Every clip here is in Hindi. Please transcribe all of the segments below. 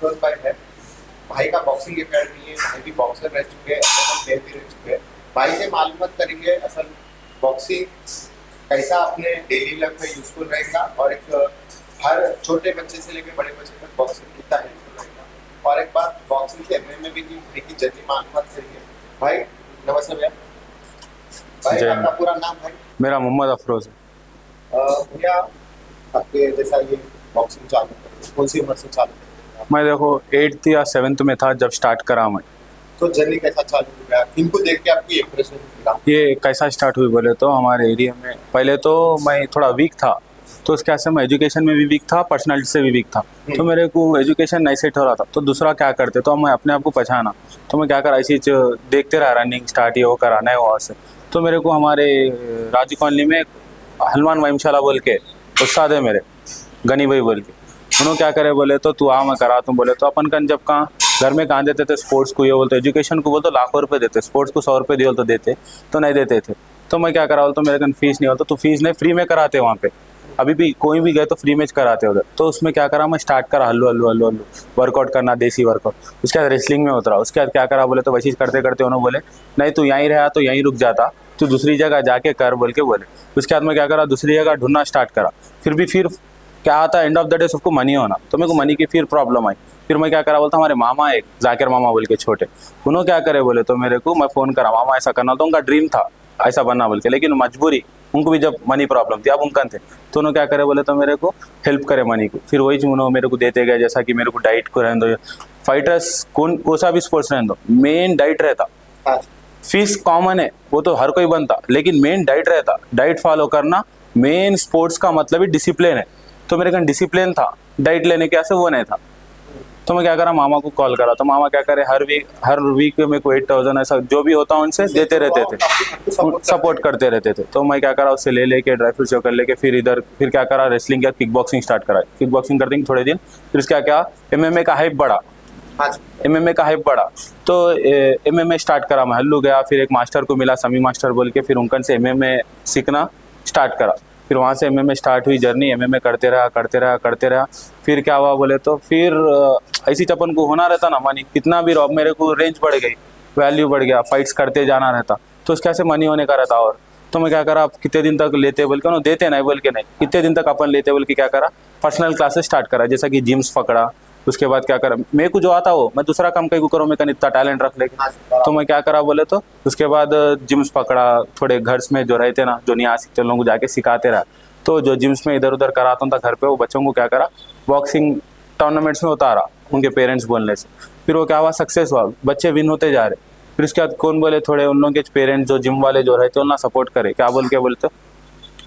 फिरोज भाई है। भाई का बॉक्सिंग एकेडमी है, भाई भी बॉक्सर रह चुके हैं, प्लेयर भी रह चुके हैं। भाई से मालूमात करेंगे असल बॉक्सिंग कैसा अपने डेली लाइफ में यूजफुल रहेगा और एक हर छोटे बच्चे से लेकर बड़े बच्चे तक बॉक्सिंग कितना हेल्पफुल रहेगा। और एक बात बॉक्सिंग से एमएमए भी की जल्दी मालूमात करेंगे। भाई नमस्ते भैया। भाई जय आपका पूरा नाम भाई? मेरा मोहम्मद अफरोज है। भैया आपके जैसा ये बॉक्सिंग चालू करें कौन सी उम्र से चालू करें? मैं देखो 8th या 7th में था जब स्टार्ट करा मैं। तो जर्नी कैसा चालू हुआ? इनको देख के आपकी इंप्रेशन मिला? ये कैसा स्टार्ट हुई बोले तो हमारे एरिया में पहले तो मैं थोड़ा वीक था, तो उसके वजह से मैं एजुकेशन में भी वीक था, पर्सनालिटी से भी वीक था। तो मेरे को एजुकेशन नहीं सेट हो रहा था, तो दूसरा क्या करते तो मैं अपने आप को पहचाना। तो मैं क्या करा ऐसी देखते रहा, रनिंग स्टार्ट ये वो करा नहीं वहाँ से। तो मेरे को हमारे राजू कॉलोनी में हनुमान वहीमशाला बोल के उस्ताद है मेरे, गनी भाई बोल के। उन्होंने क्या करे बोले तो तू आ मैं करा तुम बोले तो अपन कन जब कहाँ घर में कहाँ देते थे स्पोर्ट्स को, ये बोलते एजुकेशन को बोलते लाखों रुपए देते, स्पोर्ट्स को 100 रुपये दिए तो देते तो नहीं देते थे। तो मैं क्या करा बोलता मेरे कन फीस नहीं होता, तो फीस नहीं फ्री में कराते वहाँ पे। अभी भी कोई भी गए तो फ्री में कराते उधर। तो उसमें क्या करा मैं स्टार्ट करा हल्लू हल्लू हल्लू हल्लू वर्कआउट करना, देसी वर्कआउट। उसके बाद रेसलिंग में उतरा। उसके बाद क्या करा बोले तो वैसे करते करते उन्होंने बोले नहीं तू यहीं रहा तो यहीं रुक जाता, तू दूसरी जगह जाके कर बोल के बोले। उसके बाद मैं क्या करा दूसरी जगह ढूंढना स्टार्ट करा। फिर क्या आता है एंड ऑफ द डे सबको मनी होना, तो मेरे को मनी की फिर प्रॉब्लम आई। फिर मैं क्या करा बोलता हमारे मामा एक जाकिर मामा बोल के छोटे, उन्होंने क्या करे बोले तो मेरे को मैं फ़ोन करा मामा ऐसा करना, तो उनका ड्रीम था ऐसा बनना बोल के, लेकिन मजबूरी उनको भी जब मनी प्रॉब्लम थी, अब उनका थे तो उन्होंने क्या करे बोले तो मेरे को हेल्प करे मनी को। फिर वही उन्होंने मेरे को देते गए, जैसा कि मेरे को डाइट को रहने दो, फाइटर्स कौन सा भी स्पोर्ट्स रहने दो मेन डाइट रहता। फीस कॉमन है वो तो हर कोई बनता, लेकिन मेन डाइट रहता, डाइट फॉलो करना मेन स्पोर्ट्स का मतलब ही डिसिप्लिन है। तो मेरे कन डिसिप्लिन था, डाइट लेने के ऐसे वो नहीं था। तो मैं क्या करा मामा को कॉल करा, तो मामा क्या करे हर वीक मेरे को 8,000 ऐसा जो भी होता उनसे देते रहते थे, सपोर्ट करते रहते थे। तो मैं क्या करा उससे ले लेके ड्राई फ्रूट कर लेके फिर क्या करा रेसलिंग या किक बॉक्सिंग स्टार्ट करा। किक बॉक्सिंग करते थोड़े दिन, फिर क्या एमएमए का हाइप बढ़ा। एमएमए का हाइप बढ़ा तो एमएमए स्टार्ट करा मैं, हल्लू गया। फिर एक मास्टर को मिला समी मास्टर बोल के, फिर उनकन से एमएमए सीखना स्टार्ट करा। फिर वहाँ से एमएमए स्टार्ट हुई जर्नी, एमएमए करते रहा। फिर क्या हुआ बोले तो फिर ऐसी चपन को होना रहता ना मनी कितना भी रहो, मेरे को रेंज बढ़ गई, वैल्यू बढ़ गया, फाइट्स करते जाना रहता, तो उसके से मनी होने का रहता। और तो मैं क्या करा आप कितने दिन तक लेते बोल के ना, देते नहीं बोल के नहीं, कितने दिन तक अपन लेते बोल के क्या करा पर्सनल क्लासेस स्टार्ट करा, जैसा कि जिम्स पकड़ा। उसके बाद क्या करा मेरे को जो आता हो मैं दूसरा काम कहीं को करूँ, मैं कहीं इतना टैलेंट रख लेके। तो मैं क्या करा बोले तो उसके बाद जिम्स पकड़ा, थोड़े घर में जो रहते ना जो नहीं आ सकते लोगों को जाके सिखाते रहा। तो जो जिम्स में इधर उधर कराता था घर पे, वो बच्चों को क्या करा बॉक्सिंग टूर्नामेंट्स में उतारा उनके पेरेंट्स बोलने से। फिर वो क्या हुआ सक्सेस हुआ, बच्चे विन होते जा रहे। फिर उसके बाद कौन बोले थोड़े उन लोगों के पेरेंट्स जो जिम वाले जो रहते उन्हें सपोर्ट करे, क्या बोल के बोलते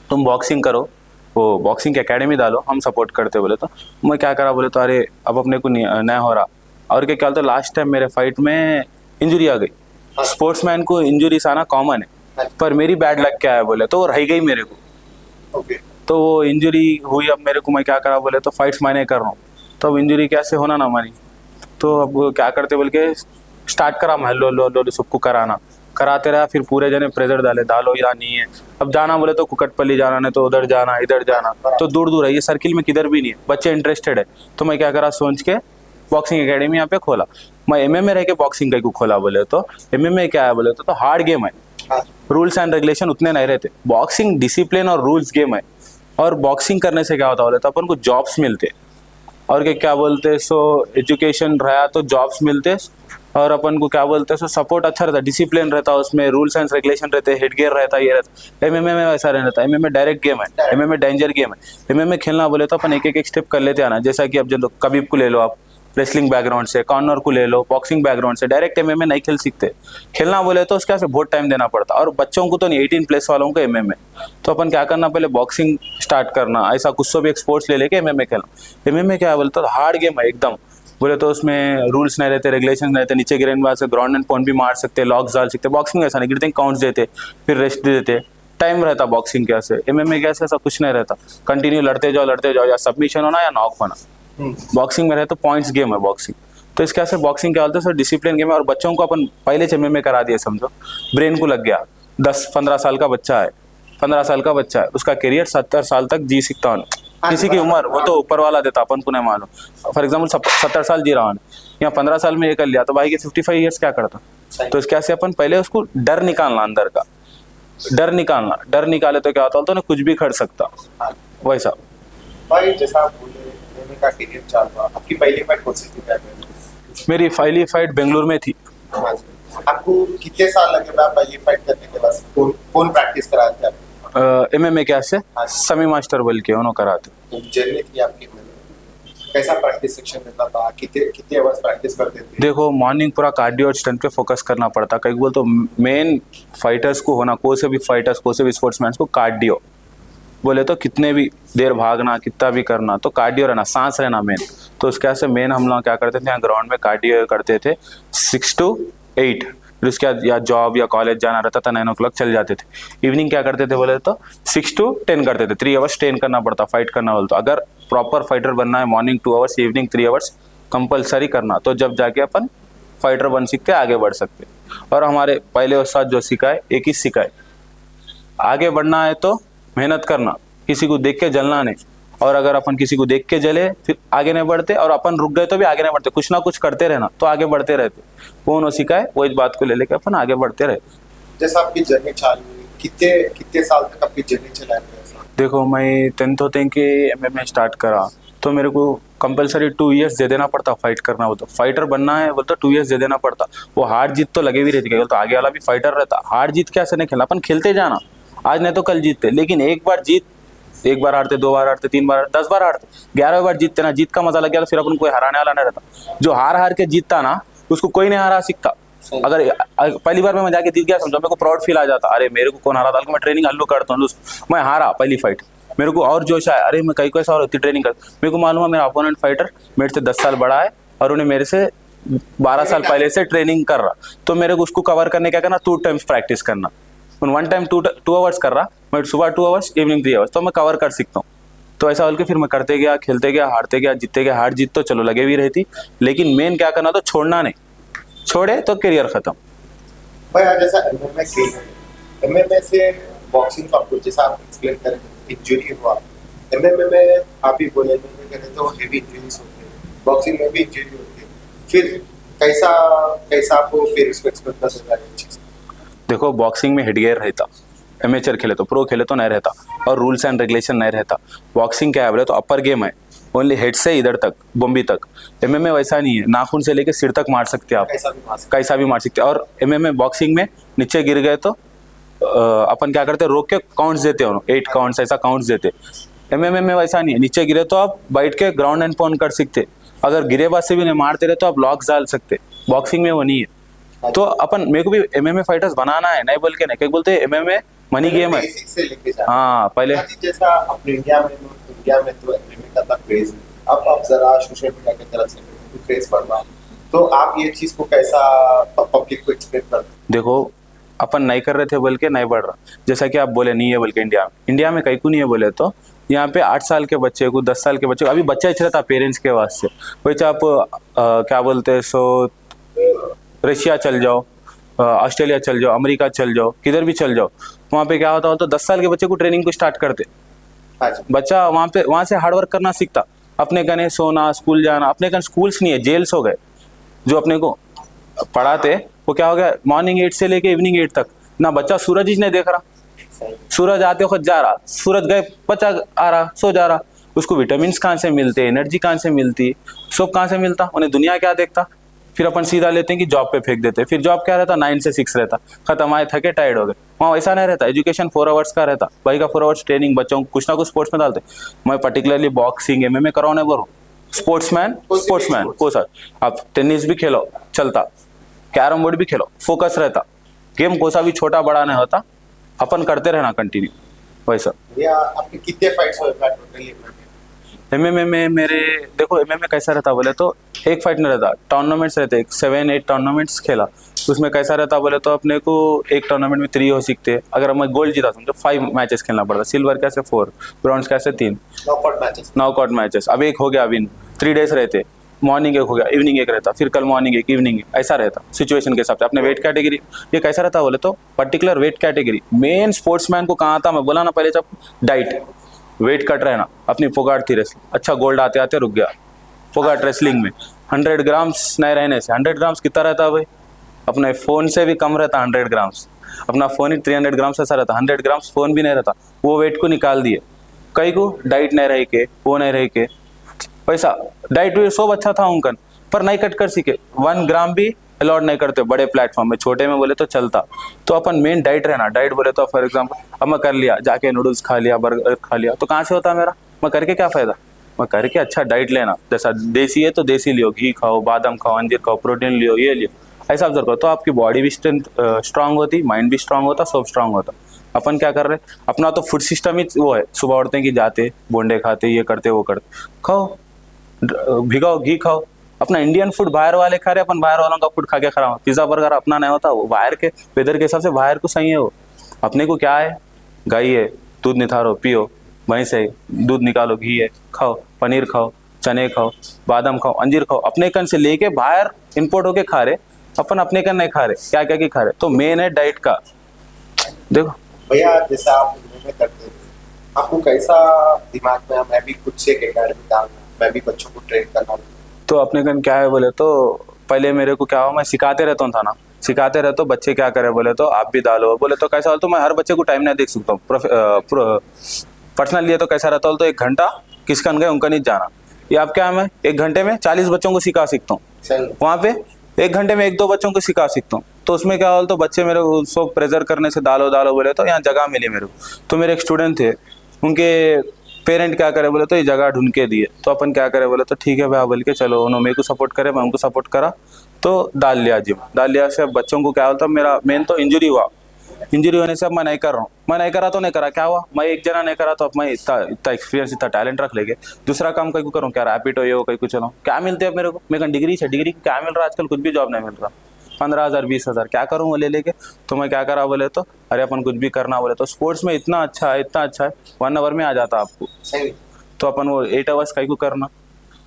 तुम बॉक्सिंग करो, वो बॉक्सिंग की अकेडमी डालो, हम सपोर्ट करते बोले। तो मैं क्या करा बोले तो अरे अब अपने को नहीं हो रहा। और क्या बोलते लास्ट टाइम मेरे फाइट में इंजरी आ गई। स्पोर्ट्समैन को इंजरीज आना कॉमन है, पर मेरी बैड लक क्या है बोले तो वो रह गई मेरे को। तो वो इंजरी हुई, अब मेरे को मैं क्या करा बोले तो फाइट्स मैंने कर रहा हूँ, तो अब इंजरी कैसे होना ना हमारी। तो अब क्या करते बोल के स्टार्ट करा मैं हल्लो सबको कराते रहा। फिर पूरे जने प्रेशर डालो या नहीं है, अब जाना बोले तो कुकटपल्ली जाना, नहीं तो उधर जाना इधर जाना, तो दूर है, ये सर्किल में किधर भी नहीं है, बच्चे इंटरेस्टेड है। तो मैं क्या करा सोच के बॉक्सिंग एकेडमी यहाँ पे खोला। मैं एमएमए रह के बॉक्सिंग कहीं को खोला बोले तो एमएमए क्या है बोले तो हार्ड गेम है, रूल्स एंड रेगुलेशन उतने नहीं रहते। बॉक्सिंग डिसिप्लिन और रूल्स गेम है, और बॉक्सिंग करने से क्या होता बोले तो अपन को जॉब्स मिलते, और क्या बोलते सो एजुकेशन रहा तो जॉब्स मिलते, और अपन को क्या बोलते हैं सो सपोर्ट अच्छा रहता, डिसिप्लिन रहता, उसमें रूल्स एंड रेगुलेशन रहते, हेड गियर रहता, ये रहता। एमएमए में वैसा रहता, एमएमए डायरेक्ट गेम है, एमएमए डेंजर गेम है। एमएमए खेलना बोले तो अपन एक स्टेप कर लेते आना, जैसा कि अब जो कबीब को ले लो आप रेसलिंग बैकग्राउंड से, कॉर्नर को ले लो बॉक्सिंग बैकग्राउंड से, डायरेक्ट एमएमए नहीं खेल सकते। खेलना बोले तो उसके से बहुत टाइम देना पड़ता, और बच्चों को तो नहीं 18+ वालों को एमएमए। तो अपन क्या करना पहले बॉक्सिंग स्टार्ट करना, ऐसा कुछ भी एक स्पोर्ट्स ले लेके एमएमए खेलना। एमएमए क्या बोले तो हार्ड गेम है एकदम बोले तो, उसमें रूल्स नहीं रहते, रेगुलेशन नहीं रहते, नीचे गिरने बाद से ग्राउंड एंड पॉइंट भी मार सकते, लॉक्स डाल सकते। बॉक्सिंग ऐसा नहीं, गिरते काउंट्स देते फिर रेस्ट देते, टाइम रहता बॉक्सिंग कैसे। एमएमए कैसे ऐसा कुछ नहीं रहता, कंटिन्यू लड़ते जाओ, या सबमिशन होना या नॉक होना। बॉक्सिंग में रहता पॉइंट्स गेम है बॉक्सिंग। तो इसके से बॉक्सिंग क्या बोलते हैं सर डिसिप्लिन गेम है, और बच्चों को अपन पहले से एमएमए करा दिए समझो, ब्रेन को लग गया। 10-15 साल का बच्चा है, 15 साल का बच्चा है, उसका करियर 70 साल तक जी सकता हूँ, हाँ, किसी की उम्र वो तो ऊपर वाला देता, अपन को नहीं मालूम। फॉर एग्जाम्पल 70 साल जी रहा हूँ या 15 साल में ये कर लिया, तो भाई के 55 ईयर्स क्या करता। सही। तो इस कैसे अपन पहले उसको डर निकालना, अंदर का डर निकालना, डर निकाले तो क्या होता तो ना कुछ भी कर सकता हाँ वैसा। भाई, जैसा आप बोले MMA का करियर चाल रहा, आपकी पहली फाइट कौन सी थी क्या में? मेरी पहली फाइट बेंगलुरु में थी। हाँ जी। आपको कितने साल लगे मैं पहली फाइट करने के बाद? कौन कौन प्रैक्टिस कराया था आपको? MMA क्या से हाँ। समी मास्टर बोल के उन्होंने कराते। तो जर्नी थी आपकी में कैसा प्रैक्टिस सेक्शन रहता था? कितने कितने आवर्स प्रैक्टिस करते थे? देखो मॉर्निंग पूरा कार्डियो और स्ट्रेंथ पे फोकस करना पड़ता। कई बोल तो मेन फाइटर्स को होना, कोई से भी फाइटर्स, कोई से भी स्पोर्ट्समैन को कार्डियो बोले तो कितने भी देर भागना, कितना भी करना, तो कार्डियो रहना, सांस रहना मेन। तो उसके से मेन हम लोग क्या करते थे, यहाँ ग्राउंड में कार्डियो करते थे 6 to 8। फिर उसके बाद या जॉब या कॉलेज जाना रहता था 9 o'clock चल जाते थे। इवनिंग क्या करते थे बोले तो 6 to 10 करते थे। 3 hours ट्रेन करना पड़ता फाइट करना बोले तो। अगर प्रॉपर फाइटर बनना है morning 2 hours, evening 3 hours compulsory करना, तो जब जाके अपन फाइटर बन सकते आगे बढ़ सकते। और हमारे पहले उस्ताद जो सिखाए, एक ही सिखाए, आगे बढ़ना है तो मेहनत करना, किसी को देख के जलना नहीं। और अगर अपन किसी को देख के जले फिर आगे नहीं बढ़ते, और अपन रुक गए तो भी आगे नहीं बढ़ते, कुछ ना कुछ करते रहना तो आगे बढ़ते रहते। कौन सिखाए वो इस बात को ले लेके अपन आगे बढ़ते रहे। जैसा आपकी जर्नी चालू हुई, कितने कितने साल तक आपकी जर्नी चलाई हुई है? देखो मैं 10th होते के MMA स्टार्ट करा, तो मेरे को कंपलसरी 2 years दे देना पड़ता फाइट करना हो तो। फाइटर बनना है बोल तो 2 years दे देना पड़ता। वो हार जीत तो लगे भी रहती, तो आगे वाला भी फाइटर रहता। हार जीत कैसे नहीं खेलना, अपन खेलते जाना, आज नहीं तो कल जीतते। लेकिन एक बार जीत, एक बार हारते, 2 बार हारते, 3 बार, 10 बार हारते, 11 बार जीतते ना, जीत का मजा लग गया तो फिर अपन कोई हराने वाला नहीं रहता। जो हार हार के जीतता ना, उसको कोई नहीं हरा सकता। अगर पहली बार में मैं जाके जीत गया समझो, मेरे को प्राउड फील आ जाता, अरे मेरे को कौन हरा था, मैं ट्रेनिंग हल्लू करता हूँ, मैं हारा पहली फाइट, मेरे को और जोश आया, अरे मैं कई कैसा और इतनी ट्रेनिंग कर। मेरे को मालूम है मेरा अपोनेंट फाइटर मेरे से 10 साल बड़ा है और उन्हें मेरे से 12 साल पहले से ट्रेनिंग कर रहा, तो मेरे को उसको कवर करने क्या करना, 2 times प्रैक्टिस करना। 1 time 2 hours कर रहा मैं, सुबह 2 hours, इवनिंग 3 hours, तो मैं कवर कर सकता हूँ। तो ऐसा बोल के फिर मैं करते गया, खेलते गया, हारते गया, जीतते गया। हार जीत तो चलो लगे भी रहती, लेकिन मेन क्या करना तो छोड़ना नहीं, छोड़े तो करियर खत्म। भाई आज जैसा MMA खेल रहे हैं, MMA से बॉक्सिंग का आपको जैसा आप एक्सप्लेन करें, इंजरी हुआ MMA में, आप ही बोले MMA करें तो हेवी इंजरीज होते हैं, बॉक्सिंग में भी इंजरी होती है, फिर कैसा कैसा आपको फिर इसको एक्सपेक्ट कर सकता है चीज़? देखो बॉक्सिंग में हेडगियर रहता, एमेचर खेले तो, प्रो खेले तो नहीं रहता, और रूल्स एंड रेगुलेशन नहीं रहता। बॉक्सिंग क्या है बोले तो अपर गेम है, ओनली हेड से इधर तक बॉम्बी तक। MMA वैसा नहीं है, नाखून से लेके सिर तक मार सकते हैं आप, कैसा भी मार सकते हैं। और MMA बॉक्सिंग में नीचे गिर गए तो अपन क्या करते, रोक के काउंट्स देते हैं, 8 काउंट्स ऐसा काउंट्स देते। MMA में वैसा नहीं है, नीचे गिरे तो आप बैठ के ग्राउंड एंड पाउंड कर सकते, अगर गिरे बाद से भी नहीं मारते रहे तो आप लॉक्स डाल सकते। बॉक्सिंग में वो नहीं है। तो अपन, मेरे को भी MMA फाइटर्स बनाना है, नहीं बोल के नहीं, क्या बोलते हैं MMA मनी गेम है। हाँ पहले जैसा अपने इंडिया में तो MMA का था क्रेज, अब आप जरा सोशल मीडिया की तरफ से क्रेज बढ़ रहा है, तो आप ये चीज को कैसा पब्लिक को एक्सपेक्ट करते? देखो अपन नहीं कर रहे थे बोल के नहीं बढ़ रहा, जैसा कि आप बोले नहीं है बोल के। इंडिया में कहीं को नहीं है बोले तो, यहाँ पे 8 साल के बच्चे को, 10 साल के बच्चे को, अभी बच्चा इच रहता पेरेंट्स के वास्ते, वैसे आप क्या बोलते हैं सो रशिया चल जाओ, ऑस्ट्रेलिया चल जाओ, अमेरिका चल जाओ, किधर भी चल जाओ, वहाँ पे क्या होता हो तो 10 साल के बच्चे को ट्रेनिंग को स्टार्ट करते। बच्चा वहाँ से हार्डवर्क करना सीखता, अपने कने सोना, स्कूल जाना। अपने कने स्कूल्स नहीं है, जेल्स हो गए जो अपने को पढ़ाते। वो क्या हो गया, मॉर्निंग 8 से लेके इवनिंग 8 तक ना बच्चा सूरज ही नहीं देख रहा, सूरज आते वक्त जा रहा, सूरज गए बच्चा आ रहा, सो जा रहा। उसको विटामिन कहाँ से मिलते, एनर्जी कहाँ से मिलती, सब कहाँ से मिलता, उन्हें दुनिया क्या देखता। फिर अपन सीधा लेते हैं कि जॉब पे फेंक देते। फिर जॉब क्या रहता, 9 से 6 रहता, खत्म, आए थके टायर्ड हो गए। वहाँ वैसा नहीं रहता, एजुकेशन 4 hours का रहता, भाई का 4 hours ट्रेनिंग, बच्चों को कुछ ना कुछ स्पोर्ट्स में डालते। मैं पर्टिकुलरली बॉक्सिंग MMA कराने बोल रहा हूँ, स्पोर्ट्समैन को सर आप टेनिस भी खेलो चलता, कैरम बोर्ड भी खेलो, फोकस रहता, गेम को सा भी छोटा बड़ा नहीं होता, अपन करते रहना कंटिन्यू वैसा। आपके कितने फाइट्स हुए टोटली MMA में मेरे, देखो MMA कैसा रहता बोले तो एक फाइट नहीं रहता, टूर्नामेंट्स रहते, 7-8 टूर्नामेंट्स खेला। उसमें कैसा रहता बोले तो अपने को एक टूर्नामेंट में 3 हो सकते। अगर मैं गोल्ड जीता समझो 5 मैचेस खेलना पड़ता, सिल्वर कैसे 4, ब्रॉन्ज कैसे 3, नॉकआउट मैचेस। अब एक हो गया विन, 3 days रहते, मॉर्निंग एक हो गया, इवनिंग एक रहता, फिर कल मॉर्निंग एक, इवनिंग एक, ऐसा रहता सिचुएशन के हिसाब से। अपने वेट कैटेगरी ये कैसा रहता बोले तो particular weight category. Main sportsman को कहाँ था मैं बोला ना पहले, जब डाइट वेट कट रहे ना, अपनी फोगाट थी रेसलिंग, अच्छा गोल्ड आते आते रुक गया फोगाट रेसलिंग में। 100 ग्राम्स नहीं रहने से, 100 ग्राम्स कितना रहता है भाई, अपने फ़ोन से भी कम रहता 100 ग्राम्स, अपना फ़ोन ही 300 ग्राम्स ऐसा रहता, 100 ग्राम्स फ़ोन भी नहीं रहता, वो वेट को निकाल दिए। कई को डाइट नहीं रही के, वो नहीं रही के, पैसा डाइट भी सब अच्छा था उनका, पर नहीं कट कर सीखे, 1 ग्राम भी अलाउड नहीं करते बड़े प्लेटफॉर्म में, छोटे में बोले तो चलता। तो अपन मेन डाइट रहना, डाइट बोले तो फॉर एग्जांपल अब मैं कर लिया, जाके नूडल्स खा लिया, बर्गर खा लिया, तो कहाँ से होता मेरा, मैं करके क्या फ़ायदा, मैं करके अच्छा डाइट लेना, जैसा देसी है तो देसी लियो, घी खाओ, बादाम खाओ, अंजीर खाओ, प्रोटीन लियो, ये लियो, ऐसा ऑब्जर्व करो, तो आपकी बॉडी भी स्ट्रांग होती, माइंड भी स्ट्रांग होता, सब स्ट्रांग होता। अपन क्या कर रहे, अपना तो फूड सिस्टम ही वो है, सुबह उठते हैं कि जाते बोंडे खाते, ये करते वो करते, खाओ भिगाओ घी खाओ, अपना इंडियन फूड बाहर वाले खा रहे, अपन बाहर वालों का फूड खा के खा रहा हूँ, पिज्जा बर्गर अपना नहीं होता, वो बाहर के वेदर के हिसाब से बाहर को सही है, वो अपने को क्या है, गाय है, दूध निथारो पियो, भैंस है, दूध निकालो, घी है, खाओ, पनीर खाओ, चने खाओ, बादाम खाओ, अंजीर खाओ, अपने कन से लेके बाहर इंपोर्ट होके खा रहे, अपन अपने कन नहीं खा रहे, क्या क्या की खा रहे, तो मेन है डाइट का। देखो भैया जैसा आप में करते थे, आपको कैसा दिमाग में मैं भी खुद से एक एकेडमी डालना, मैं भी बच्चों को ट्रेन करना? तो अपने कन क्या है बोले तो पहले मेरे को क्या हो, मैं सिखाते रहता हूँ था ना, सिखाते रहता हूँ, बच्चे क्या करे बोले तो आप भी डालो, बोले तो कैसा हो, तो मैं हर बच्चे को टाइम नहीं देख सकता हूँ, पर्सनल लिए तो कैसा रहता हो, तो 1 घंटा किस कन गए उनका नहीं जाना, ये आप क्या मैं 1 घंटे में 40 बच्चों को सिखा सकता हूँ, वहाँ पे 1 घंटे में 1-2 बच्चों को सिखा सकता हूँ, तो उसमें क्या हो, तो बच्चे मेरे को सब प्रेजर करने से डालो डालो बोले तो यहाँ जगह मिली मेरे को, तो मेरे एक स्टूडेंट थे, उनके पेरेंट क्या करे बोले तो ये जगह ढूंढ के दिए, तो अपन क्या करे बोले तो ठीक है भाई बोल के चलो, उन्होंने मेरे को सपोर्ट करे, मैं उनको सपोर्ट करा, तो डाल लिया जिम, डाल लिया से बच्चों को क्या होता, मेरा मेन तो इंजरी हुआ, इंजरी होने से अब मैं नहीं कर रहा हूँ, मैं नहीं करा तो नहीं करा, क्या हुआ, मैं एक जना नहीं करा तो अब मैं इतना इतना एक्सपीरियंस इतना टैलेंट रख लेके दूसरा काम कहीं को करूँ, क्या रैपिड हो ये हो कहीं को चलाऊँ, क्या मिलते हैं मेरे को, मेरे को डिग्री से, डिग्री क्या मिल रहा है आजकल, कुछ भी जॉब नहीं मिल रहा, 15,000 20,000 क्या करूँ वो ले लेके, तो मैं क्या करा बोले तो अरे अपन कुछ भी करना बोले तो स्पोर्ट्स में इतना अच्छा है, इतना अच्छा है, 1 आवर में आ जाता आपको, तो अपन वो 8 आवर्स कहीं को करना,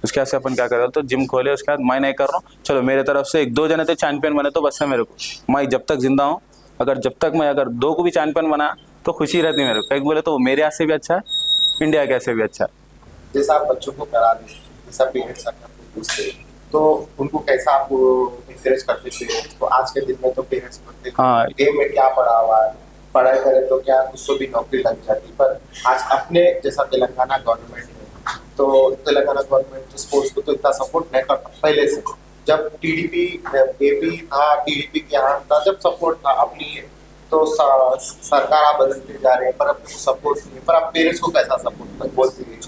उसके बाद से अपन क्या कर, तो जिम खोले, उसके बाद मैं नहीं कर रहा हूँ, चलो मेरे तरफ से 1-2 जने थे चैंपियन बने तो बस है मेरे को, मैं जब तक जिंदा हूँ, अगर जब तक मैं अगर 2 को भी चैंपियन बनाया तो खुशी रहती मेरे को, कहीं बोले तो मेरे हाथ से भी अच्छा है, इंडिया के से भी अच्छा है। जैसा आप बच्चों को करा दें, जैसा पेरेंट्स आपको पूछते हैं, तो उनको कैसा आप इंकरेज करते थे, तो आज के दिन में तो पेरेंट्स बोलते हैं हाँ। गेम में क्या पढ़ा हुआ है, पढ़ाई करे तो क्या उसको भी नौकरी लग जाती, पर आज अपने जैसा तेलंगाना गवर्नमेंट है, तो तेलंगाना गवर्नमेंट स्पोर्ट्स को तो इतना सपोर्ट नहीं करता पहले से, जब टीडीपी एपी था, टीडीपी के यहाँ था, जब सपोर्ट था, अपनी तो सरकार आप बदलते जा रहे हैं पर अपने को सपोर्ट नहीं है, पर आप पेरेंट्स को कैसा सपोर्ट बोलते हैं?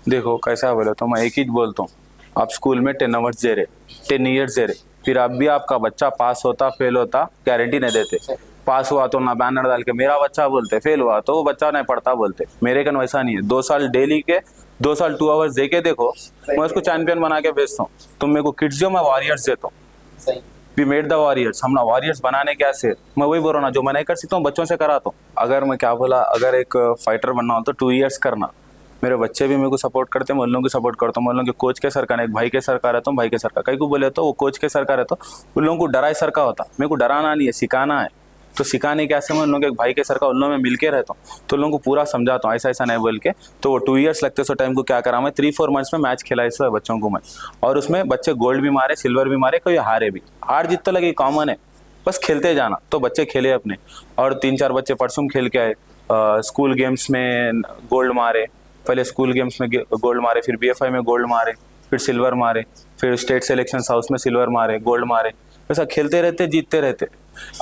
देखो कैसा बोले तो मैं एक ही बोलता हूँ, आप स्कूल में 10 आवर्स दे रहे, 10 ईयर्स दे रहे, फिर अब भी आपका बच्चा पास होता फेल होता गारंटी नहीं देते, पास हुआ तो ना बैनर डाल के मेरा बच्चा बोलते, फेल हुआ तो वो बच्चा नहीं पढ़ता बोलते, मेरे कन वैसा नहीं है, 2 साल डेली के 2 साल 2 आवर्स दे के देखो, मैं उसको चैंपियन बना के भेजता हूँ, तुम मेरे को किड्स जो मैं वॉरियर्स देता हूँ, वी मेड द वॉरियर्स, हम ना वॉरियर्स बनाने कैसे, मैं वही बोल रहा हूँ ना, जो मैं नहीं कर सकता हूँ बच्चों से कराता हूँ, अगर मैं क्या बोला, अगर एक फाइटर बनना हो तो 2 ईयर्स करना, मेरे बच्चे भी मेरे को सपोर्ट करते हैं, मैं उन लोगों को सपोर्ट करता हूँ, मैं उन लोगों के कोच के सर का नहीं, एक भाई के सर का रहता हूँ, भाई के सर का, कहीं को बोले तो वो कोच के सर का रहता, उन लोगों को डराए सर का होता, मेरे को डराना नहीं है, सिखाना है, तो सिखाने कैसे मैं उन लोगों के एक भाई के सर का उन लोगों में मिल के रहता हूँ, तो उन लोगों को पूरा समझाता हूँ, ऐसा ऐसा नहीं बोल के, तो वो 2 ईयर्स लगते सो टाइम को क्या करा मैं 3-4 मंथ्स में मैच खिलाए सो बच्चों को मैं, और उसमें बच्चे गोल्ड भी मारे, सिल्वर भी मारे, कोई हारे भी, हार जीत तो लगी कॉमन है, बस खेलते जाना, तो बच्चे खेले अपने, और 3-4 बच्चे परसों खेल के आए, स्कूल गेम्स में गोल्ड मारे, पहले स्कूल गेम्स में गोल्ड मारे, फिर BFI में गोल्ड मारे, फिर सिल्वर मारे, फिर स्टेट सिलेक्शन हाउस में सिल्वर मारे, गोल्ड मारे, वैसा खेलते रहते जीतते रहते।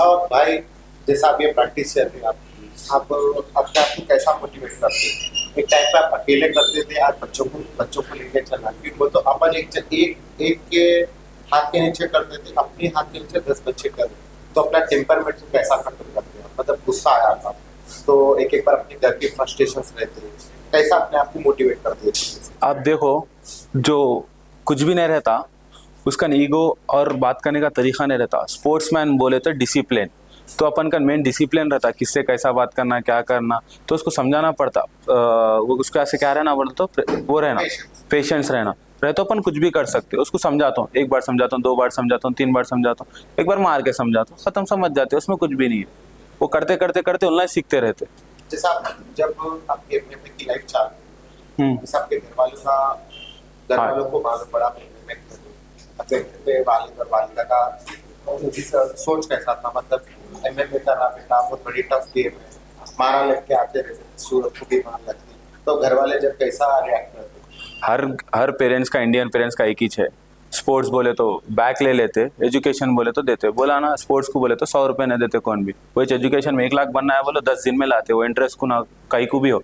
और भाई जैसा आप ये प्रैक्टिस कर रहे हैं, आप अपने आप को कैसा मोटिवेट करते हैं? एक टाइम पे आप अकेले करते थे, आज बच्चों को लेके चलना, फिर वो तो अपन एक के हाथ के नीचे करते थे, अपने हाथ के नीचे 10 बच्चे कर रहे, तो अपना टेम्परमेंट को कैसा कंट्रोल करते हैं? मतलब गुस्सा आया था तो एक बार अपने घर के फ्रस्ट्रेशंस रहते हैं, कैसा अपने आप को मोटिवेट करते हैं? आप देखो, जो कुछ भी नहीं रहता उसका ईगो और बात करने का तरीका नहीं रहता, स्पोर्ट्समैन बोले तो डिसिप्लिन, तो अपन का मेन डिसिप्लिन रहता, किससे कैसा बात करना, क्या करना, तो उसको समझाना पड़ता, वो उसको ऐसे क्या रहना बोलते तो वो रहना, पेशेंस रहना रहे, तो अपन कुछ भी कर सकते, उसको समझाता हूँ, 1 बार समझाता हूँ, 2 बार समझाता हूँ, 3 बार समझाता हूँ, 1 बार मार के समझाता हूँ, खत्म, समझ जाते, उसमें कुछ भी नहीं है, वो करते करते करते ऑनलाइन सीखते रहते, जैसा जब आपके एमएमए की लाइफ चालू जैसे आपके घर वालों को मालूम पड़ा आप एमएमए कर रहे हो, अपने घर पे वालिद और वालिदा का सोच कैसा था, मतलब एमएमए करना बेटा बहुत बड़ी टफ गेम है, मारा लग के आते रहते, सूरत को भी मार लगती, तो घर वाले जब कैसा रिएक्ट करते? हर पेरेंट्स का, इंडियन पेरेंट्स का एक ही है, स्पोर्ट्स बोले तो बैक ले लेते, एजुकेशन बोले तो देते। बोला ना, स्पोर्ट्स को बोले तो 100 रुपये नहीं देते कौन भी। वही एजुकेशन में 1 लाख बनना है बोलो 10 दिन में लाते, वो इंटरेस्ट को ना कहीं को भी हो,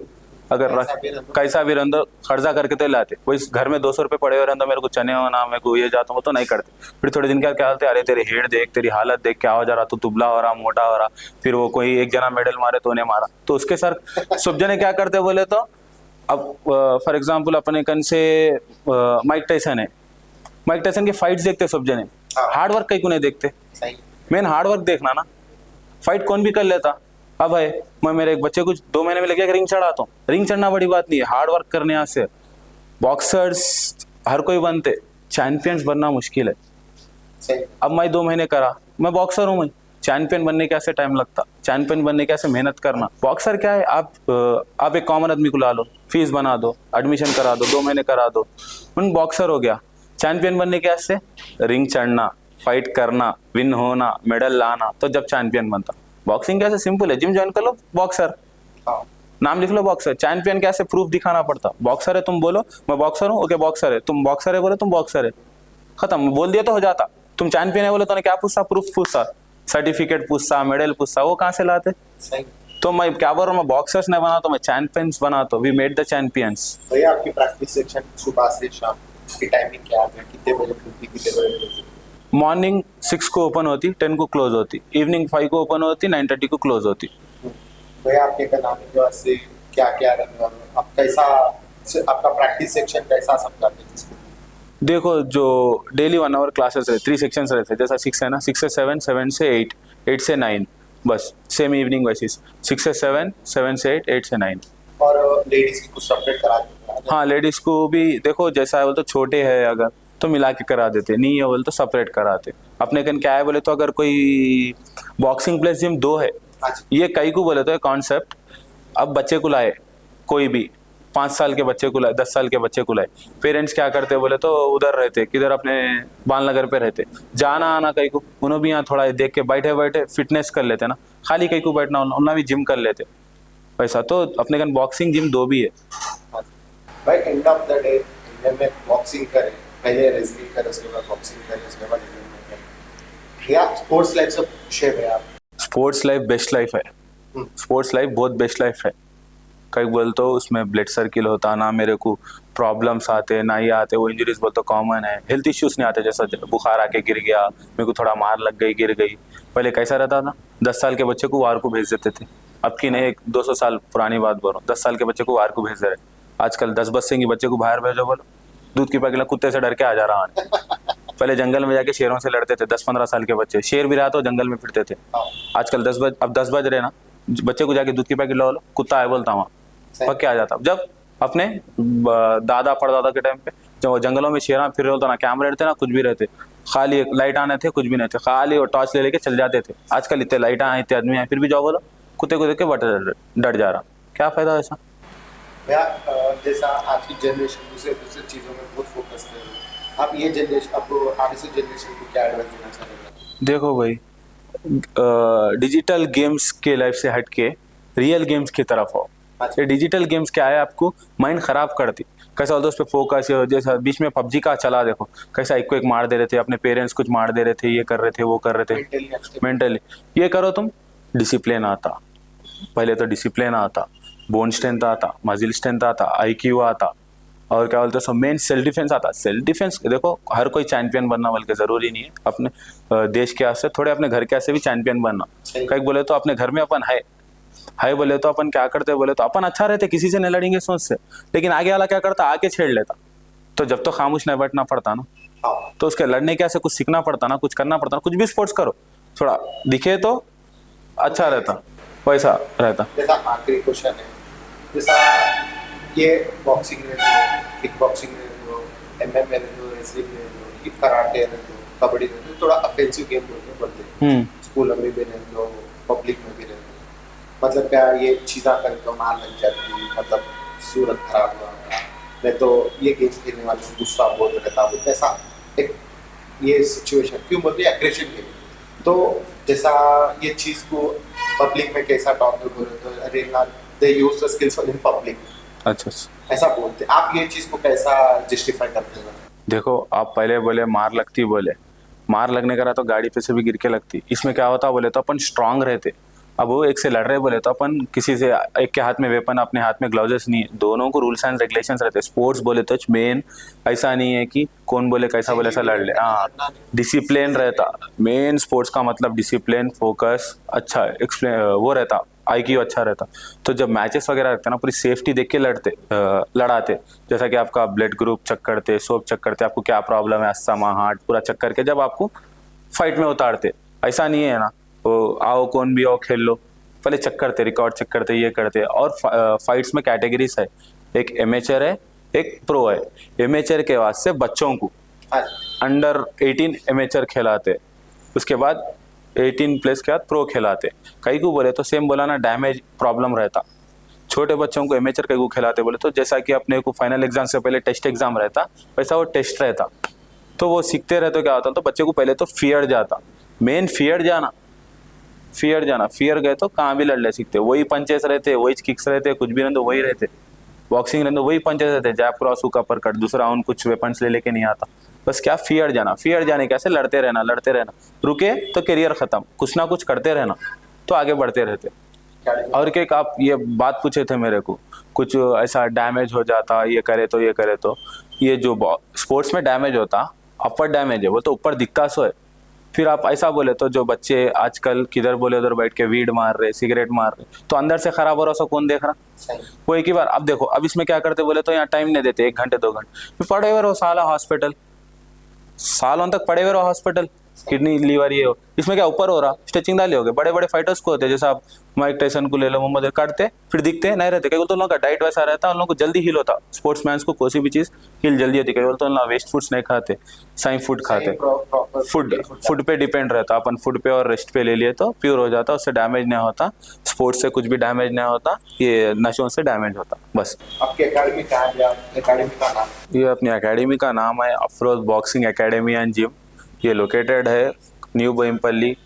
अगर कैसा भी रंदो खर्चा करके तो लाते। वही घर में 200 रुपये पड़े हुए रंदो, मेरे को चने होना, मेरे को ये जाता हूँ तो नहीं करते। फिर थोड़े दिन क्या हालते, अरे तेरे हेड देख, तेरी हालत देख, क्या हो जा रहा, तू दुबला हो रहा, मोटा हो रहा। फिर वो कोई एक जना मेडल मारे तो उन्हें मारा, तो उसके सर सब जने क्या करते बोले तो, अब फॉर एग्जाम्पल अपने कन से माइक टाइसन है, माइक टाइसन के फाइट्स देखते सब जने, हार्ड वर्क कहीं को नहीं देखते। मेन हार्ड वर्क देखना ना, फाइट कौन भी कर लेता। अब है मैं मेरे एक बच्चे को 2 महीने में लगे रिंग चढ़ाता हूँ, रिंग चढ़ना बड़ी बात नहीं है, हार्ड वर्क करने यहाँ से। बॉक्सर्स हर कोई बनते, चैंपियंस बनना मुश्किल है। अब मैं 2 महीने करा, मैं बॉक्सर हूँ, मैं चैंपियन बनने के ऐसे टाइम लगता, चैंपियन बनने के ऐसे मेहनत करना। बॉक्सर क्या है, आप एक कॉमन आदमी को ला लो, फीस बना दो, एडमिशन करा दो, 2 महीने करा दो, बॉक्सर हो गया। चैंपियन बनने के ऐसे रिंग चढ़ना, फाइट करना, विन होना, मेडल लाना, तो जब चैंपियन बनता। बॉक्सिंग कैसे सिंपल है, जिम ज्वाइन कर लो, बॉक्सर नाम लिख लो, बॉक्सर। चैंपियन कैसे प्रूफ दिखाना पड़ता, बॉक्सर है तुम बोलो मैं बॉक्सर हूँ, ओके बॉक्सर है, तुम बॉक्सर है बोले तुम बॉक्सर है, खत्म, बोल दिया तो हो जाता। तुम चैंपियन है बोले तो क्या पूछता, प्रूफ पूछता, सर्टिफिकेट पूछता, मेडल पूछता, वो कहाँ से लाते? तो मैं क्या बोल रहा हूँ, मैं बॉक्सर्स नहीं बना तो मैं चैंपियंस बना, तो वी मेड द चैंपियंस। भैया आपकी प्रैक्टिस सेक्शन सुबह से शाम की टाइमिंग क्या है, कितने बजे खुलती, कितने बजे खुलती? मॉर्निंग 6 को ओपन होती, 10 को क्लोज होती, इवनिंग 5 को ओपन होती, 9:30 को क्लोज होती। भैया आपके बनाने के बाद से क्या क्या आप कैसा आपका प्रैक्टिस सेक्शन कैसा समझाते हैं? देखो, जो डेली 1 आवर क्लासेस रहते, 3 सेक्शंस रहते, जैसा 6 है ना, 6 से 7, 7 से 8, 8 से 9, बस सेम इवनिंग वैसे 6 से 7, 7 से 8, 8 से 9। और लेडीज की कुछ सेपरेट करा देते? हाँ, लेडीज को भी देखो, जैसा है बोले तो छोटे है अगर तो मिला के करा देते, नहीं है बोले तो सेपरेट कराते। अपने कन क्या है बोले तो, अगर कोई बॉक्सिंग प्लस जिम 2 है, ये कई को बोले तो कॉन्सेप्ट। अब बच्चे को लाए, कोई भी 5 साल के बच्चे को लाए, 10 साल के बच्चे को लाए, पेरेंट्स क्या करते बोले तो उधर रहते, किधर अपने बालनगर पे रहते, जाना आना कहीं को, उन्होंने भी यहाँ थोड़ा देख के बैठे बैठे फिटनेस कर लेते ना, खाली कहीं को बैठना, उन्होंने भी जिम कर लेते वैसा। तो अपने कन बॉक्सिंग जिम 2 भी है भाई। एंड ऑफ द डे में बॉक्सिंग करें, पहले रेसलिंग करें, उसके बाद बॉक्सिंग करें, उसके बाद या स्पोर्ट्स लाइफ से शेप है आप? स्पोर्ट्स लाइफ बेस्ट लाइफ है, स्पोर्ट्स लाइफ बहुत बेस्ट लाइफ है। कई बोल तो उसमें ब्लड सर्किल होता ना, मेरे को प्रॉब्लम्स आते ना, ये आते, वो इंजरीज बोल तो कॉमन है, हेल्थ इश्यूज नहीं आते, जैसा बुखार आके गिर गया, मेरे को थोड़ा मार लग गई, गिर गई। पहले कैसा रहता था, 10 साल के बच्चे को वार को भेज देते थे, अब की नहीं, 200 साल पुरानी बात बोल रहा हूँ, 10 साल के बच्चे को वार को भेज दे रहे। आजकल 10 सिंह बच्चे को बाहर भेजो बोलो, दूध की पैकेट कुत्ते से डर के आ जा रहा है। पहले जंगल में जाके शेरों से लड़ते थे 10-15 साल के बच्चे, शेर भी रहा तो जंगल में फिरते थे। आजकल 10 बज रहे ना, बच्चे को जाके दूध की पैकेट लो, कुत्ता है बोलता वहाँ पक के आ जाता। जब अपने दादा परदादा के टाइम पे जब जंगलों में शेरा फिर रहे होता ना, कैमरे रहते ना, कुछ भी रहते, खाली लाइट आने थे, कुछ भी नहीं थे, खाली और टॉर्च ले लेके चल जाते थे। आजकल इतने लाइट आए, इतने आदमी आए, फिर भी जाओ बोलो कुत्ते को देख के डर जा रहा, क्या फायदा ऐसा? जैसा आज की जनरेशन दूसरे चीज़ों में बहुत फोकस कर रही है, आप ये जनरेशन, आपको आगे से जनरेशन को क्या एडवाइस देना चाहेंगे? देखो भाई, डिजिटल गेम्स के लाइफ से हट के रियल गेम्स की तरफ हो। ये डिजिटल गेम्स क्या है, आपको माइंड खराब करती, कैसा होता है उस पर फोकस। जैसा बीच में पबजी का चला, देखो कैसा एक को एक मार दे रहे थे, अपने पेरेंट्स कुछ मार दे रहे थे, ये कर रहे थे, वो कर रहे थे, मेंटली ये करो तुम, डिसिप्लिन आता, पहले तो डिसिप्लिन आता, बोन स्ट्रेंथ आता, मजिल स्ट्रेंथ आता, IQ आता, और क्या बोलते हैं मेन सेल्फ डिफेंस आता। सेल्फ डिफेंस देखो, हर कोई चैंपियन बनना बल्कि जरूरी नहीं है, अपने देश के आसे थोड़े अपने घर के आसे भी चैंपियन बनना। कहीं बोले तो अपने घर में अपन है बोले तो अपन क्या करते बोले तो अपन अच्छा रहते, किसी से नहीं लड़ेंगे सोच से, लेकिन आगे वाला क्या करता, आके छेड़ लेता, तो जब तो खामोश नहीं बैठना पड़ता ना, तो उसके लड़ने के ऐसे कुछ सीखना पड़ता ना, कुछ करना पड़ता ना, कुछ भी स्पोर्ट्स करो, थोड़ा दिखे तो अच्छा रहता, वैसा रहता। जैसा आखिरी क्वेश्चन है, जैसा ये बॉक्सिंग में दो, किक बॉक्सिंग में दो, MMA में दो, रेसलिंग में दो, कराटे में दो, कबड्डी में दो, थोड़ा ऑफेंसिव गेम बोलते हैं, स्कूल में भी रहने दो, पब्लिक में भी रहने दो, मतलब क्या ये चीज़ा कर तो मार लग जाती, मतलब सूरत खराब हुआ होगा, नहीं तो ये गेम खेलने वाले को गुस्सा बहुत रहता है, ऐसा एक ये सिचुएशन क्यों बोलते हैं एग्रेशन के लिए। तो जैसा ये चीज़ को पब्लिक में कैसा टॉक में बोले तो अरे ना they use the skills in public, अच्छा। ऐसा बोलते हैं। आप ये चीज़ को कैसा जस्टिफाई करते हो? देखो आप पहले बोले मार लगती, बोले मार लगने का रहा तो गाड़ी पे से भी गिर के लगती। इसमें क्या होता बोले तो अपन स्ट्रांग रहते। अब वो एक से लड़ रहे बोले तो अपन किसी से, एक के हाथ में वेपन अपने हाथ में ग्लव्स नहीं है, दोनों को रूल्स एंड रेगुलेशंस रहते। स्पोर्ट्स बोले तो मेन ऐसा नहीं है कि कौन बोले कैसा बोले ऐसा लड़ ले। हाँ, डिसिप्लिन रहता। मेन स्पोर्ट्स का मतलब डिसिप्लिन, फोकस, अच्छा एक्सप्लेन वो रहता, IQ अच्छा रहता। तो जब मैचेस वगैरह रहते ना पूरी सेफ्टी देख के लड़ाते। जैसा कि आपका ब्लड ग्रुप चेक करते, सोप चेक करते, आपको क्या प्रॉब्लम है, अस्थमा, हार्ट पूरा चेक करके जब आपको फाइट में उतारते। ऐसा नहीं है ना वो आओ कौन भी आओ खेल लो, पहले चेक करते, रिकॉर्ड चेक करते, ये करते। और फाइट्स में कैटेगरीज है, एक एमेचर है, एक प्रो है। एमेचर के वास्ते बच्चों को अंडर 18 एमेचर खिलाते, उसके बाद 18+ के बाद प्रो खिलाते। कई को बोले तो सेम बोला ना डैमेज प्रॉब्लम रहता। छोटे बच्चों को एमेचर कई को खिलाते बोले तो जैसा कि अपने को फाइनल एग्जाम से पहले टेस्ट एग्जाम रहता, वैसा वो टेस्ट रहता। तो वो सीखते रहते क्या होता, तो बच्चे को पहले तो फियर जाता, मेन फियर जाना। फियर गए तो कहाँ भी लड़ने सीखते। वही पंचेस रहते, वही किक्स रहते, कुछ भी नहीं तो वही रहते। बॉक्सिंग रहते वही पंचेस रहते, जैब क्रॉस, हुक, अपर कट, दूसरा उन कुछ वेपन्स ले लेके नहीं आता। बस क्या फियर जाने कैसे लड़ते रहना, रुके तो करियर खत्म, कुछ ना कुछ करते रहना तो आगे बढ़ते रहते। और क्या आप ये बात पूछे थे मेरे को, कुछ ऐसा डैमेज हो जाता, ये करे तो ये जो स्पोर्ट्स में डैमेज होता अपर डैमेज है, वो तो ऊपर दिक्कत सो है। फिर आप ऐसा बोले तो जो बच्चे आजकल किधर बोले उधर बैठ के वीड मार रहे, सिगरेट मार रहे, तो अंदर से खराब हो रहा, कौन देख रहा? वो एक ही बार। अब देखो अब इसमें क्या करते बोले तो यहाँ टाइम नहीं देते, 1 घंटे 2 घंटे, फिर पड़े हुए रहो साला हॉस्पिटल, सालों तक पड़े हुए रहो हॉस्पिटल, किडनी लीवर ये हो। इसमें क्या ऊपर हो रहा, स्ट्रेचिंग डाले हो गए। बड़े बड़े फाइटर्स को होते हैं, जैसे आप माइक टाइसन को ले लो, मोहम्मद, काटते फिर दिखते नहीं रहते, क्या बोलते उन लोगों का डाइट वैसा रहता है, उन लोगों को जल्दी हील होता। स्पोर्ट्समैन को कोई भी चीज हील जल्दी होती, क्या बोलते उन लोग वेस्ट फूड्स नहीं खाते, सही फूड खाते। फूड पे डिपेंड रहता, अपन फूड पे और रेस्ट पे ले लिए तो प्योर हो जाता, उससे डैमेज नहीं होता, स्पोर्ट्स से कुछ भी डैमेज नहीं होता, ये नशों से डैमेज होता बस। आपकी एकेडमी का नाम? ये अपनी एकेडमी का नाम है Afroz boxing academy and gym. ये लोकेटेड है new Boinpally,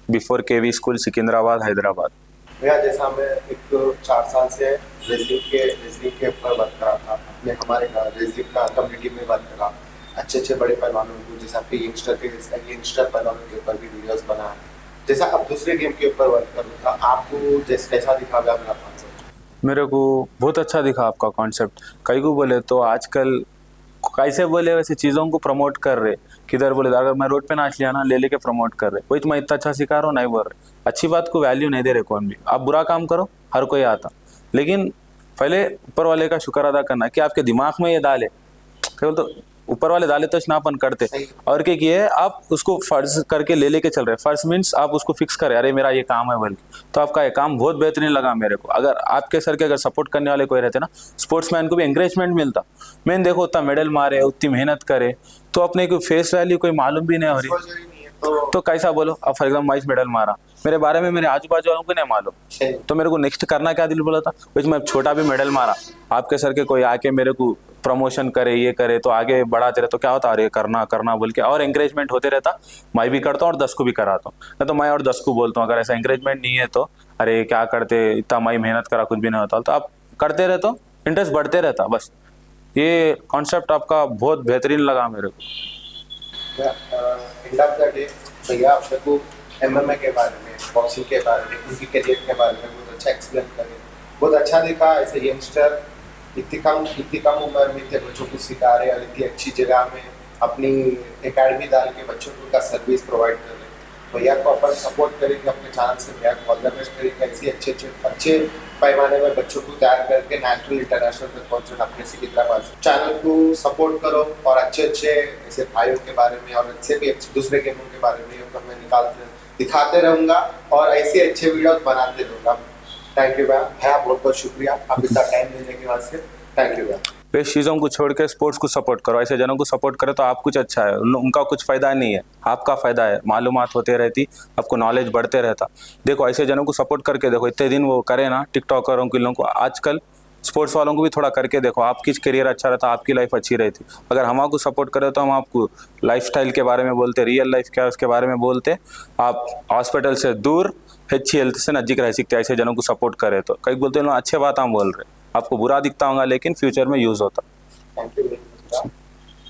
before KV school, Secunderabad, Hyderabad. भैया जैसा मैं एक 4 साल से रेसलिंग के ऊपर वर्क कर रहा था, अपने हमारे रेसलिंग का कम्युनिटी में वर्क कर रहा, अच्छे बड़े पहलवानों को, जैसे आपके यंगस्टर पहलवानों के ऊपर भी वीडियोस बनाए, जैसा अब दूसरे गेम के ऊपर वर्क कर रहा था, आपको जैसे कैसा दिखा मेरा कॉन्सेप्ट? मेरे को बहुत अच्छा दिखा आपका कॉन्सेप्ट। कई को बोले तो आजकल कैसे बोले वैसे चीज़ों को प्रमोट कर रहे, किधर बोले अगर मैं रोड पे नाच लिया ना, ले लेके प्रमोट कर रहे, वही तो मैं इतना अच्छा सिखा रहा हूँ नहीं बोल रहे, अच्छी बात को वैल्यू नहीं दे रहे कौन भी। आप बुरा काम करो, हर कोई आता, लेकिन पहले ऊपर वाले का शुक्र अदा करना कि आपके दिमाग में ये डाले, केवल तो ऊपर वाले डाले तो स्नापन करते। और क्या किए आप उसको फर्ज करके ले लेके चल रहे, फर्ज मीन्स आप उसको फिक्स करें, अरे मेरा ये काम है बल्कि, तो आपका ये काम बहुत बेहतरीन लगा मेरे को। अगर आपके सर के अगर सपोर्ट करने वाले कोई रहते ना, स्पोर्ट्समैन को भी एंकरेजमेंट मिलता। मैंने देखो उतना मेडल मारे, उतनी मेहनत करे, तो अपने को फेस वैल्यू कोई मालूम भी नहीं हो रही, तो कैसा बोलो। अब फॉर एग्जाम्पल 22 मेडल मारा, मेरे बारे में मेरे आजू बाजू वालों को नहीं मालूम, तो मेरे को नेक्स्ट करना क्या दिल बोला था, कुछ मैं छोटा भी मेडल मारा, आपके सर के कोई आके मेरे को प्रमोशन करे, ये करे, तो आगे बढ़ाते रहे, तो क्या होता, अरे करना बोल के, और एंकरेजमेंट होते रहता। मैं भी करता हूँ और 10 को भी कराता हूँ, नहीं तो मैं और 10 को बोलता हूँ अगर ऐसा एंकरेजमेंट नहीं है तो अरे क्या करते, इतना मैं मेहनत करा कुछ भी नहीं होता, तो आप करते रहे तो इंटरेस्ट बढ़ते रहता बस। ये कॉन्सेप्ट आपका बहुत बेहतरीन लगा मेरे को। एंड ऑफ द डे भैया आप को MMA के बारे में, बॉक्सिंग के बारे में, उनकी करियर के बारे में बहुत अच्छा एक्सप्लेन करें, बहुत अच्छा दिखा। ऐसे यंगस्टर इतनी कम उम्र में इतने बच्चों को सिखा रहे और इतनी अच्छी जगह में अपनी एकेडमी डाल के बच्चों को का सर्विस प्रोवाइड कर रहे। भैया को अपन सपोर्ट करेंगे अपने चैनल से, भैया को ऑल द बेस्ट करेंगे, ऐसे अच्छे पैमाने में बच्चों को तैयार करके नेशनल इंटरनेशनल तक पहुँचना अपने सिकंदराबाद। चैनल को सपोर्ट करो और अच्छे ऐसे भाइयों के बारे में और अच्छे भी दूसरे गेमों के बारे में मैं दिखाते रहूँगा और ऐसे अच्छे वीडियोस बनाते रहूँगा। थैंक यू भैया, बहुत बहुत शुक्रिया आप इतना टाइम देने के वास्ते। थैंक यू भैया। वे चीज़ों को छोड़ के स्पोर्ट्स को सपोर्ट करो। ऐसे जनों को सपोर्ट करो तो आप कुछ अच्छा है, उनका कुछ फ़ायदा नहीं है, आपका फ़ायदा है। मालूमात होते रहती, आपको नॉलेज बढ़ते रहता। देखो ऐसे जनों को सपोर्ट करके देखो, इतने दिन वो करे ना टिकटॉकरों के लोगों को, आजकल स्पोर्ट्स वालों को भी थोड़ा करके देखो, आपकी करियर अच्छा रहता, आपकी लाइफ अच्छी रहती। अगर हम आपको सपोर्ट करें तो हम आपको लाइफस्टाइल के बारे में बोलते, रियल लाइफ क्या है उसके बारे में बोलते, आप हॉस्पिटल से दूर अच्छी हेल्थ से नज़दीक रह सकते हैं ऐसे जनों को सपोर्ट करें तो। कई बोलते हैं लोग अच्छे बात हम बोल रहे, आपको बुरा दिखता होगा लेकिन फ्यूचर में यूज़ होता। Thank you.